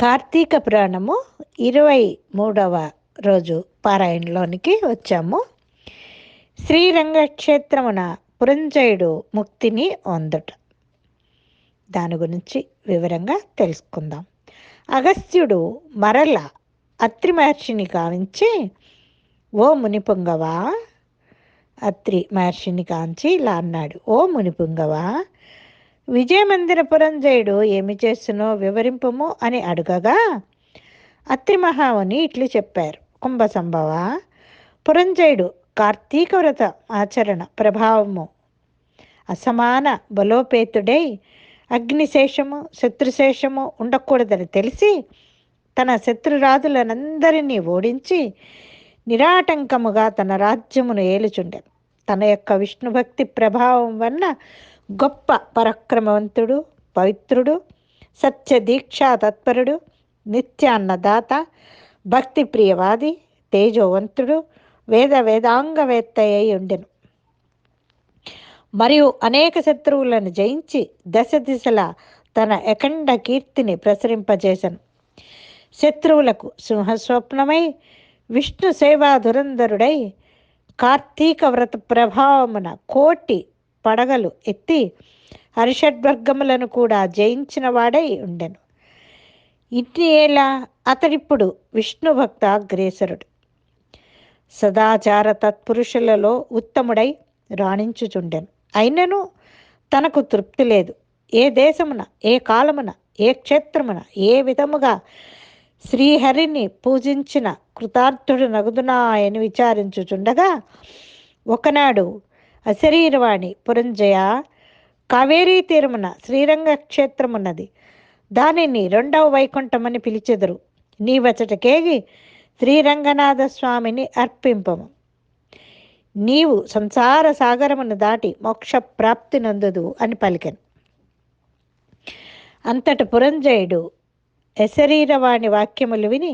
కార్తీక పురాణము 23వ రోజు పారాయణలోనికి వచ్చాము. శ్రీరంగక్షేత్రమున పురంజయుడు ముక్తిని పొందుట, దాని గురించి వివరంగా తెలుసుకుందాం. అగస్త్యుడు మరల అత్రి మహర్షిని కావించి, ఓ మునిపుంగవా, అత్రి మహర్షిని కాంచి ఇలా అన్నాడు: ఓ మునిపుంగవా, విజయమందిర పురంజయుడు ఏమి చేస్తునో వివరింపము అని అడుగగా, అత్రి మహాముని ఇట్లు చెప్పారు: కుంభసంభవ, పురంజయుడు కార్తీక వ్రత ఆచరణ ప్రభావము అసమాన బలోపేతుడై అగ్నిశేషము శత్రుశేషము ఉండకూడదని తెలిసి తన శత్రురాజులనందరినీ ఓడించి నిరాటంకముగా తన రాజ్యమును ఏలుచుండెను. తన యొక్క విష్ణుభక్తి ప్రభావం వలన గొప్ప పరాక్రమవంతుడు, పవిత్రుడు, సత్యదీక్షా తత్పరుడు, నిత్యాన్నదాత, భక్తి ప్రియవాది, తేజోవంతుడు, వేదాంగవేత్త అయి ఉండెను. మరియు అనేక శత్రువులను జయించి దశ దిశల తన అఖండ కీర్తిని ప్రసరింపజేశను. శత్రువులకు సింహస్వప్నమై విష్ణు సేవా ధురంధరుడై కార్తీక వ్రత ప్రభావమున కోటి పడగలు ఎత్తి హరిషడ్వర్గములను కూడా జయించిన వాడై ఉండెను. ఇన్ని ఏలా అతడిప్పుడు విష్ణు భక్త అగ్రేసరుడు, సదాచార తత్పురుషులలో ఉత్తముడై రాణించుచుండెను. అయినను తనకు తృప్తి లేదు. ఏ దేశమున, ఏ కాలమున, ఏ క్షేత్రమున ఏ విధముగా శ్రీహరిని పూజించిన కృతార్థుడు నగుదునా అని విచారించుచుండగా, ఒకనాడు అశరీరవాణి: పురంజయ, కావేరీ తీరమున శ్రీరంగ క్షేత్రమున్నది. దానిని 2వ వైకుంఠమని పిలిచెదరు. నీవచటకేగి శ్రీరంగనాథ స్వామిని అర్పింపము. నీవు సంసార సాగరమును దాటి మోక్ష ప్రాప్తి నందుదు అని పలికెను. అంతట పురంజయుడు అశరీరవాణి వాక్యములు విని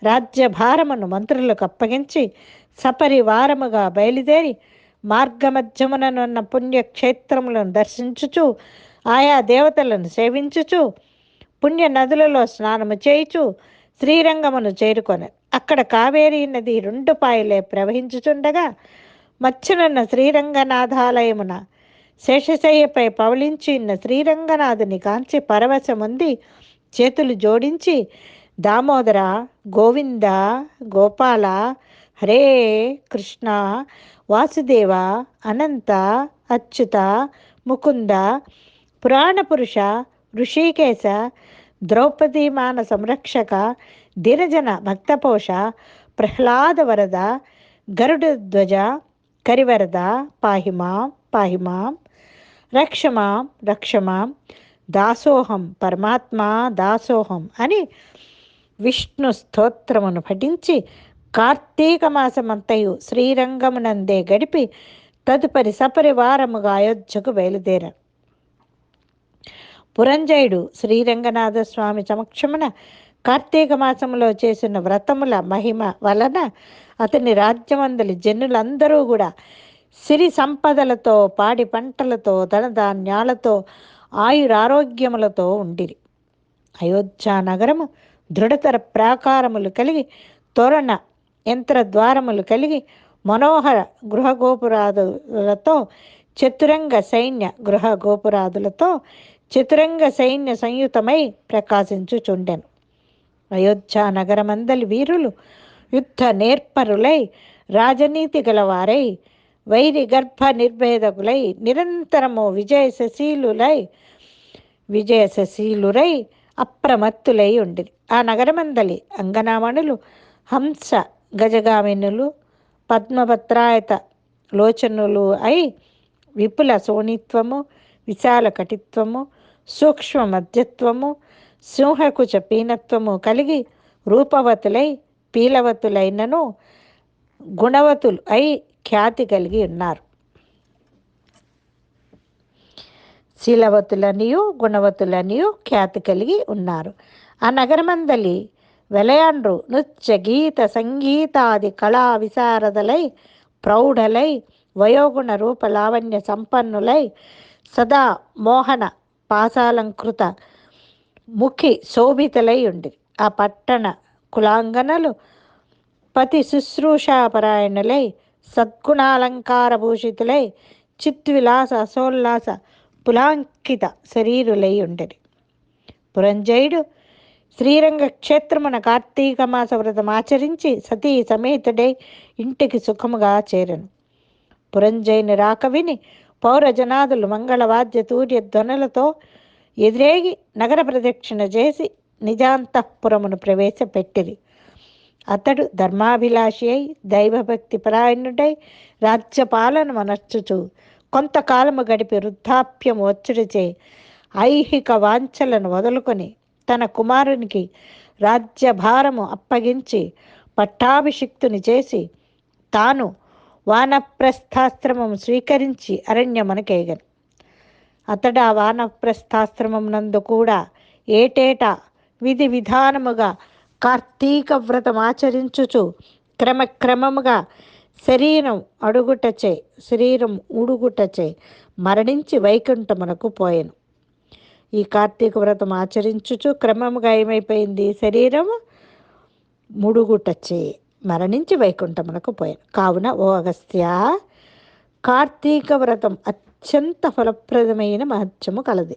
రాజ్యభారమును మంత్రులకు అప్పగించి సపరివారముగా బయలుదేరి మార్గమధ్యముననున్న పుణ్యక్షేత్రములను దర్శించుచు, ఆయా దేవతలను సేవించుచు, పుణ్య నదులలో స్నానము చేయుచు శ్రీరంగమును చేరుకొని అక్కడ కావేరీ నది 2 పాయలే ప్రవహించుచుండగా మధ్యనున్న శ్రీరంగనాథాలయమున శేషశయ్యపై పవళించి ఉన్న శ్రీరంగనాథుని కాంచి పరవశముంది చేతులు జోడించి, దామోదర, గోవింద, గోపాల, హరే కృష్ణ, వాసుదేవ, అనంత, అచ్యుత, ముకుంద, పురాణపురుష, ఋషికేశ, ద్రౌపదీ మాన సంరక్షక, దినజన భక్తపోష, ప్రహ్లాద వరద, గరుడ ధ్వజ, కరివరద, పాహిమాం పాహిమాం, రక్షమాం రక్షమాం, దాసోహం పరమాత్మా దాసోహం అని విష్ణు స్తోత్రమును పఠించి కార్తీక మాసమంతయు శ్రీరంగమునందే గడిపి తదుపరి సపరివారముగా అయోధ్యకు బయలుదేరారు. పురంజయుడు శ్రీరంగనాథ స్వామి సమక్షమున కార్తీక మాసములో చేసిన వ్రతముల మహిమ వలన అతని రాజ్యమందలి జనులందరూ కూడా సిరి సంపదలతో, పాడి పంటలతో, ధనధాన్యాలతో, ఆయురారోగ్యములతో ఉండిరి. అయోధ్య నగరము దృఢతర ప్రాకారములు కలిగి, తోరణ యంత్రద్వారములు కలిగి, మనోహర గృహగోపురాదులతో, చతురంగ సైన్య గృహగోపురాదులతో, చతురంగ సైన్య సంయుతమై ప్రకాశించుచుండెను. అయోధ్య నగరమందలి వీరులు యుద్ధ నేర్పరులై, రాజనీతి గలవారై, వైరి గర్భ నిర్భేదకులై, నిరంతరము విజయశీలురై అప్రమత్తులై ఉండిరి. ఆ నగరమందలి అంగనామణులు హంస గజగామినులు, పద్మపత్రాయత లోచనులు అయి విపుల శోణిత్వము, విశాల కటిత్వము, సూక్ష్మ మధ్యత్వము, సింహకుచ పీనత్వము కలిగి రూపవతులై పీలవతులైనను గుణవతులు అయి ఖ్యాతి కలిగి ఉన్నారు. శీలవతులనియు గుణవతులనియు ఖ్యాతి కలిగి ఉన్నారు. ఆ నగరమందలి వెలయాండ్రు నృత్య గీత సంగీతాది కళా విశారదలై ప్రౌఢలై వయోగుణ రూప లావణ్య సంపన్నులై సదా మోహన పాశాలంకృత ముఖి శోభితలై ఉండి ఆ పట్టణ కులాంగనలు పతి శుశ్రూషాపరాయణులై సద్గుణాలంకారభూషితులై చిత్విలాస అసోల్లాస పులాంకిత శరీరులై ఉండరి. పురంజయుడు శ్రీరంగ క్షేత్రమున కార్తీక మాస వ్రతం ఆచరించి సతీ సమేతుడై ఇంటికి సుఖముగా చేరను. పురంజయుని రాక విని పౌరజనాదులు మంగళవాద్య తూర్య ధ్వనులతో ఎదురేగి నగర ప్రదక్షిణ చేసి నిజాంతఃపురమును ప్రవేశపెట్టిరి. అతడు ధర్మాభిలాషి అయి దైవభక్తి పరాయణుడై రాజ్యపాలన మనర్చుచు కొంతకాలము గడిపి వృద్ధాప్యము వచ్చుడిచే ఐహిక వాంఛలను వదులుకొని తన కుమారునికి రాజ్యభారము అప్పగించి పట్టాభిషిక్తుని చేసి తాను వానప్రస్థాశ్రమము స్వీకరించి అరణ్యమునకేగను. అతడు ఆ వానప్రస్థాశ్రమం నందు కూడా ఏటేటా విధి విధానముగా కార్తీక వ్రతం ఆచరించుచు క్రమక్రమముగా శరీరం ఉడుగుటచే మరణించి వైకుంఠమునకు పోయెను. ఈ కార్తీక వ్రతం ఆచరించుచు క్రమముగా ఏమైపోయింది? శరీరము ముడుగుటచే మరణించి వైకుంఠమునకు పోయాను. కావున ఓ అగస్త్య, కార్తీక వ్రతం అత్యంత ఫలప్రదమైన మహత్యము కలది.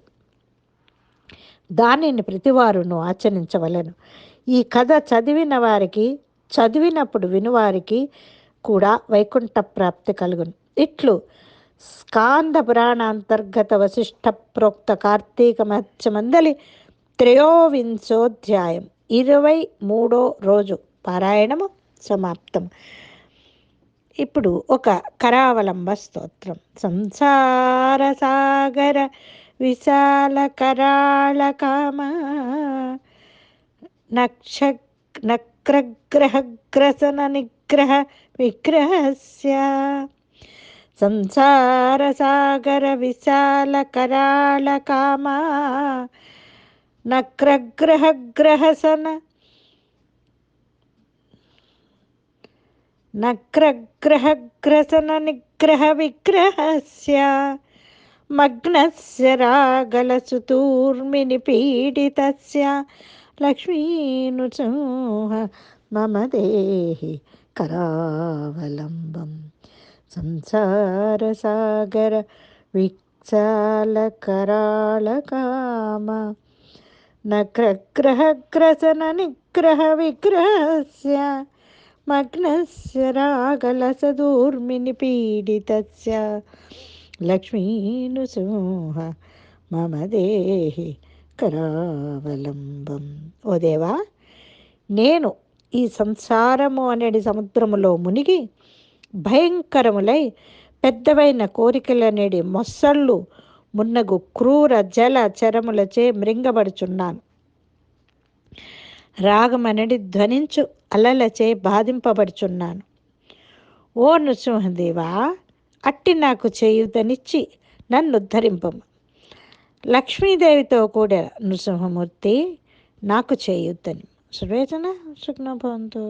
దానిని ప్రతివారును ఆచరించవలెను. ఈ కథ చదివిన వారికి, చదివినప్పుడు వినువారికి కూడా వైకుంఠ ప్రాప్తి కలుగును. ఇట్లు స్కాంద పురాణ అంతర్గత వశిష్ఠ ప్రోక్త కార్తీక మహత్యమందలి 23వ 23వ రోజు పారాయణము సమాప్తం. ఇప్పుడు ఒక కరావలంబ స్తోత్రం. సంసార సాగర విశాల కరాళ కామ నక్రగ్రహగ్రసన నిగ్రహ విగ్రహస్య. సంసార సాగర విశాల కరాళ కామ నక్రగ్రహగ్రసన నిగ్రహ విగ్రహస్య మగ్నస్య రాగలసుతూర్మిని పీడితస్య లక్ష్మీనుచోహ మమ దేహి కరావలంబం. సంసార సాగర విశాల కరాళ కామ నగ్రహగ్రసన నిగ్రహ విగ్రహస్య మగ్నస్య రాగలసదూర్మిని పీడితస్య లక్ష్మీనుసోహ మమ దేహి కరావలంబం. ఓ దేవా, నేను ఈ సంసారము అనేది సముద్రములో మునిగి భయంకరములై పెద్దవైన కోరికలనేది మొసళ్ళు మున్నగు క్రూర జల చరములచే మృంగబడుచున్నాను. రాగమనడి ధ్వనించు అలలచే బాధింపబడుచున్నాను. ఓ నృసింహదేవా, అట్టి నాకు చేయుతనిచ్చి నన్ను ఉద్ధరింపము. లక్ష్మీదేవితో కూడా నృసింహమూర్తి నాకు చేయుతని. సురేచన సుఖ్న భవంతు.